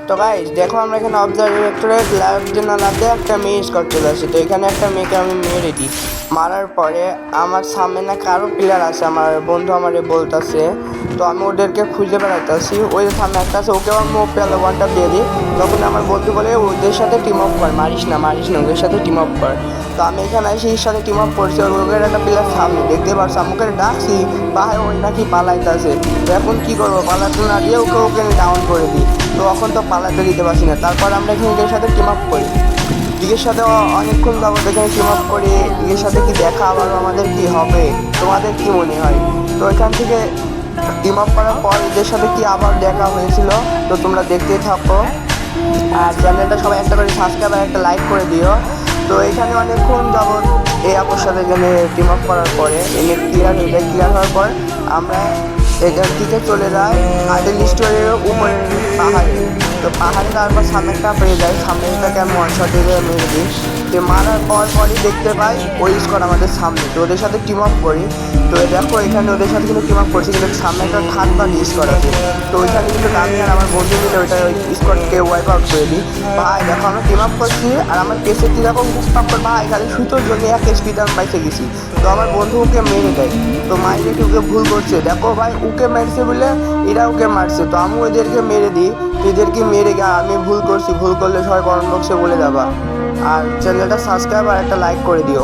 তো গাইস দেখো আমরা এখানে অবজারভেটরে লাইভ জন্য লাভে একটা মেয়ে স্কট চলে আসে। তো এখানে একটা মেয়েকে আমি মেরে দিই। মারার পরে আমার সামনে না কারো প্লেয়ার আছে, আমার বন্ধু আমারে বলতেছে। তো আমি ওদেরকে খুঁজে বেড়াইতেছি, ওই সামনে একটা আছে, ওকে আমি পেলো ওয়ানটা দিয়ে দিই। তখন আমার বন্ধু বলে ওদের সাথে টিম আপ কর, মারিস না ওদের সাথে টিম আপ কর। তো আমি এখানে এসে এর সাথে টিম আপ করছি, ওদের একটা প্লেয়ার সামনে দেখতে পারছি, আমাকে ডাকছি ভাই ওই নাকি পালাইতেছে। তো এখন কী করবো, পালাতে না দিয়ে ওকে আমি ডাউন করে দিই। তো এখন তো পালাতে দিতে পারছি না। তারপর আমরা এখানে এদের সাথে টিম আপ করি, দিকের সাথে অনেকক্ষণ যাবত এখানে টিম আপ করি। দিকের সাথে কি দেখা আবার আমাদের কি হবে, তোমাদের কি মনে হয়? তো এখান থেকে টিম আপ করার পর এদের সাথে কি আবার দেখা হয়েছিল, তো তোমরা দেখতেই থাকো। আর চ্যানেলটা সবাই একটা করে সাবস্ক্রাইব আর একটা লাইক করে দিও। তো এখানে অনেকক্ষণ যাবত এই আপুর সাথে এখানে টিম আপ করার পরে এনে ক্লিয়ার হয়ে যায়। ক্লিয়ার হওয়ার পর আমরা এখান থেকে চলে যাই আইডেল স্টোরের উপরে পাহাড়ে। তো পাহাড়ে তারপর সামনেটা পেয়ে যায়, সামনেটাকে আমি ওয়ান শট দিয়ে মেরে দিই। তো মারার পরই দেখতে পাই ওই স্কোয়াড আমাদের সামনে। তো ওদের সাথে টিম আপ করি। তো দেখো এখানে ওদের সাথে কিন্তু টিম আপ করছি, কিন্তু সামনে একটা থার্ড স্কোয়াড আছে। তো ওইখানে কিন্তু আমি আর আমার বন্ধু মিলে ওইটা ওই স্কোয়াডকে ওয়াইপ আউট করে দিই। ভাই দেখো আমরা টিম আপ করছি আর আমার কেসে কীরকম মুখ করে ভাই খালি সুতোর জন্য এক স্পিড আমি বাইসে গেছি। তো আমার বন্ধু ওকে মেরে দেয়। তো মাইরে ওকে ভুল করছে, দেখো ভাই ওকে মারছে বলে এরা ওকে মারছে। তো আমি ওদেরকে মেরে দিই। এদেরকে মেরে গিয়ে আমি ভুল করছি, ভুল করলে সবাই কমেন্ট বক্সে বলে যাবা। আর চ্যানেলটা সাবস্ক্রাইব আর একটা লাইক করে দিও।